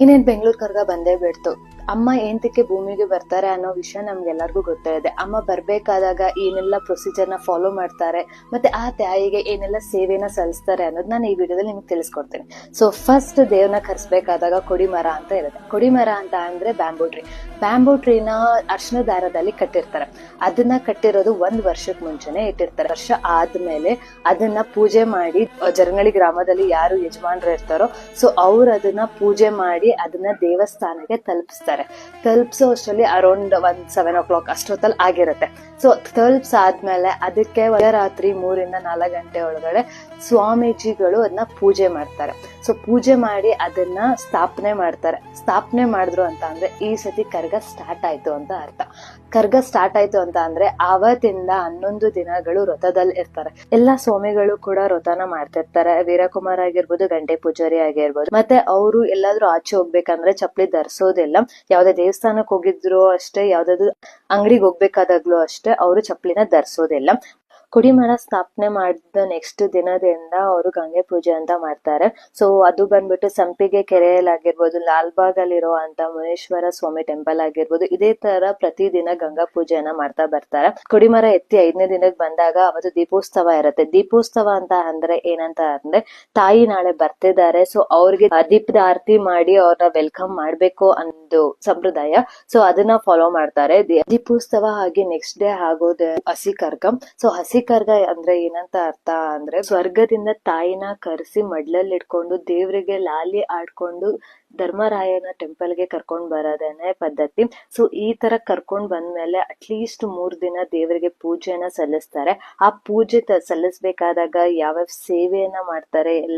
ಇನ್ನೇನ್ ಬೆಂಗಳೂರು ಕರ್ಗ ಬಂದೇ ಬಿಡ್ತು. ಅಮ್ಮ ಏಂತಕ್ಕೆ ಭೂಮಿಗೆ ಬರ್ತಾರೆ ಅನ್ನೋ ವಿಷಯ ನಮ್ಗೆಲ್ಲರಿಗೂ ಗೊತ್ತೇ ಇದೆ. ಅಮ್ಮ ಬರ್ಬೇಕಾದಾಗ ಏನೆಲ್ಲ ಪ್ರೊಸೀಜರ್ ನ ಫಾಲೋ ಮಾಡ್ತಾರೆ, ಮತ್ತೆ ಆ ತಾಯಿಗೆ ಏನೆಲ್ಲ ಸೇವೆನ ಸಲ್ಲಿಸ್ತಾರೆ ಅನ್ನೋದು ನಾನು ಈ ವಿಡಿಯೋದಲ್ಲಿ ನಿಮ್ಗೆ ತಿಳಿಸ್ಕೊಡ್ತೀನಿ. ಸೊ ಫಸ್ಟ್ ದೇವ್ರನ್ನ ಕರ್ಸ್ಬೇಕಾದಾಗ ಕೊಡಿಮರ ಅಂತ ಇರುತ್ತೆ. ಕೊಡಿಮರ ಅಂತ ಅಂದ್ರೆ ಬ್ಯಾಂಬೂ ಟ್ರೀ. ಬ್ಯಾಂಬೂ ಟ್ರೀನ ಅರ್ಶನ ದಾರದಲ್ಲಿ ಕಟ್ಟಿರ್ತಾರೆ. ಅದನ್ನ ಕಟ್ಟಿರೋದು 1 ವರ್ಷಕ್ಕೆ ಮುಂಚೆನೆ ಇಟ್ಟಿರ್ತಾರೆ. ವರ್ಷ ಆದ್ಮೇಲೆ ಅದನ್ನ ಪೂಜೆ ಮಾಡಿ, ಜರನಹಳ್ಳಿ ಗ್ರಾಮದಲ್ಲಿ ಯಾರು ಯಜಮಾನ್ರು ಇರ್ತಾರೋ ಸೊ ಅವ್ರು ಅದನ್ನ ಪೂಜೆ ಮಾಡಿ ಅದನ್ನ ದೇವಸ್ಥಾನಕ್ಕೆ ತಲುಪಿಸೋ ಅಷ್ಟರಲ್ಲಿ ಅರೌಂಡ್ 7 o'clock ಅಷ್ಟೊತ್ತಲ್ಲಿ ಆಗಿರುತ್ತೆ. ಸೊ ತಲುಪ್ಸಾದ್ಮೇಲೆ ಅದಕ್ಕೆ ರಾತ್ರಿ 3 ರಿಂದ 4 ಗಂಟೆ ಒಳಗಡೆ ಸ್ವಾಮೀಜಿಗಳು ಅದನ್ನ ಪೂಜೆ ಮಾಡ್ತಾರೆ. ಸೊ ಪೂಜೆ ಮಾಡಿ ಅದನ್ನ ಸ್ಥಾಪನೆ ಮಾಡ್ತಾರೆ. ಸ್ಥಾಪನೆ ಮಾಡಿದ್ರು ಅಂತ ಅಂದ್ರೆ ಈ ಸತಿ ಕರ್ಗ ಸ್ಟಾರ್ಟ್ ಆಯ್ತು ಅಂತ ಅರ್ಥ. ಕರ್ಗ ಸ್ಟಾರ್ಟ್ ಆಯ್ತು ಅಂತ ಅಂದ್ರೆ ಆವತ್ತಿಂದ 11 ದಿನಗಳು ವ್ರತದಲ್ಲಿ ಇರ್ತಾರೆ. ಎಲ್ಲಾ ಸ್ವಾಮಿಗಳು ಕೂಡ ವ್ರತನ ಮಾಡ್ತಿರ್ತಾರೆ. ವೀರಕುಮಾರ್ ಆಗಿರ್ಬೋದು, ಗಂಟೆ ಪೂಜಾರಿ ಆಗಿರ್ಬೋದು. ಮತ್ತೆ ಅವರು ಎಲ್ಲಾದ್ರೂ ಆಚೆ ಹೋಗ್ಬೇಕಂದ್ರೆ ಚಪ್ಪಲಿ ಧರಿಸೋದಿಲ್ಲ. ಯಾವ್ದೇ ದೇವಸ್ಥಾನಕ್ಕೆ ಹೋಗಿದ್ರು ಅಷ್ಟೇ, ಯಾವ್ದಾದ್ರು ಅಂಗಡಿಗೆ ಹೋಗ್ಬೇಕಾದಾಗ್ಲೂ ಅಷ್ಟೇ ಅವರು ಚಪ್ಪಲಿನ ಧರಿಸೋದಿಲ್ಲ. ಕೊಡಿಮರ ಸ್ಥಾಪನೆ ಮಾಡಿದ ನೆಕ್ಸ್ಟ್ ದಿನದಿಂದ ಅವರು ಗಂಗೆ ಪೂಜೆ ಅಂತ ಮಾಡ್ತಾರೆ. ಸೊ ಅದು ಬಂದ್ಬಿಟ್ಟು ಸಂಪಿಗೆ ಕೆರೆಯಲ್ಲಿ ಆಗಿರ್ಬೋದು, ಲಾಲ್ಬಾಗ್ ಅಲ್ಲಿರುವಂತ ಮುನೇಶ್ವರ ಸ್ವಾಮಿ ಟೆಂಪಲ್ ಆಗಿರ್ಬೋದು, ಇದೇ ತರ ಪ್ರತಿದಿನ ಗಂಗಾ ಪೂಜೆಯನ್ನ ಮಾಡ್ತಾ ಬರ್ತಾರೆ. ಕೊಡಿಮರ ಎತ್ತಿ 5ನೇ ದಿನಕ್ಕೆ ಬಂದಾಗ ಅವತ್ತು ದೀಪೋತ್ಸವ ಇರುತ್ತೆ. ದೀಪೋತ್ಸವ ಅಂತ ಅಂದ್ರೆ ಏನಂತ ಅಂದ್ರೆ ತಾಯಿ ನಾಳೆ ಬರ್ತಿದ್ದಾರೆ, ಸೊ ಅವ್ರಿಗೆ ದೀಪದ ಆರತಿ ಮಾಡಿ ಅವ್ರನ್ನ ವೆಲ್ಕಮ್ ಮಾಡ್ಬೇಕು ಅನ್ನೋದು ಸಂಪ್ರದಾಯ. ಸೊ ಅದನ್ನ ಫಾಲೋ ಮಾಡ್ತಾರೆ. ದೀಪೋತ್ಸವ ಹಾಗೆ ನೆಕ್ಸ್ಟ್ ಡೇ ಆಗೋದು ಹಸಿ ಕರ್ಗ. ಸೊ ಹಸಿ ಕರ್ಗ ಅಂದ್ರೆ ಏನಂತ ಅರ್ಥ ಅಂದ್ರೆ ಸ್ವರ್ಗದಿಂದ ತಾಯಿನ ಕರೆಸಿ ಮಡ್ಲಲ್ಲಿ ಇಟ್ಕೊಂಡು ದೇವ್ರಿಗೆ ಲಾಲಿ ಆಡ್ಕೊಂಡು ಧರ್ಮರಾಯನ ಟೆಂಪಲ್ಗೆ ಕರ್ಕೊಂಡ್ ಬರೋದೇನೆ ಪದ್ಧತಿ. ಸೊ ಈ ತರ ಕರ್ಕೊಂಡ್ ಬಂದ್ಮೇಲೆ ಅಟ್ಲೀಸ್ಟ್ 3 ದಿನ ದೇವರಿಗೆ ಪೂಜೆನ ಸಲ್ಲಿಸ್ತಾರೆ. ಆ ಪೂಜೆ ಸಲ್ಲಿಸ್ಬೇಕಾದಾಗ ಯಾವ್ಯಾವ ಸೇವೆಯನ್ನ ಮಾಡ್ತಾರೆ ಎಲ್ಲ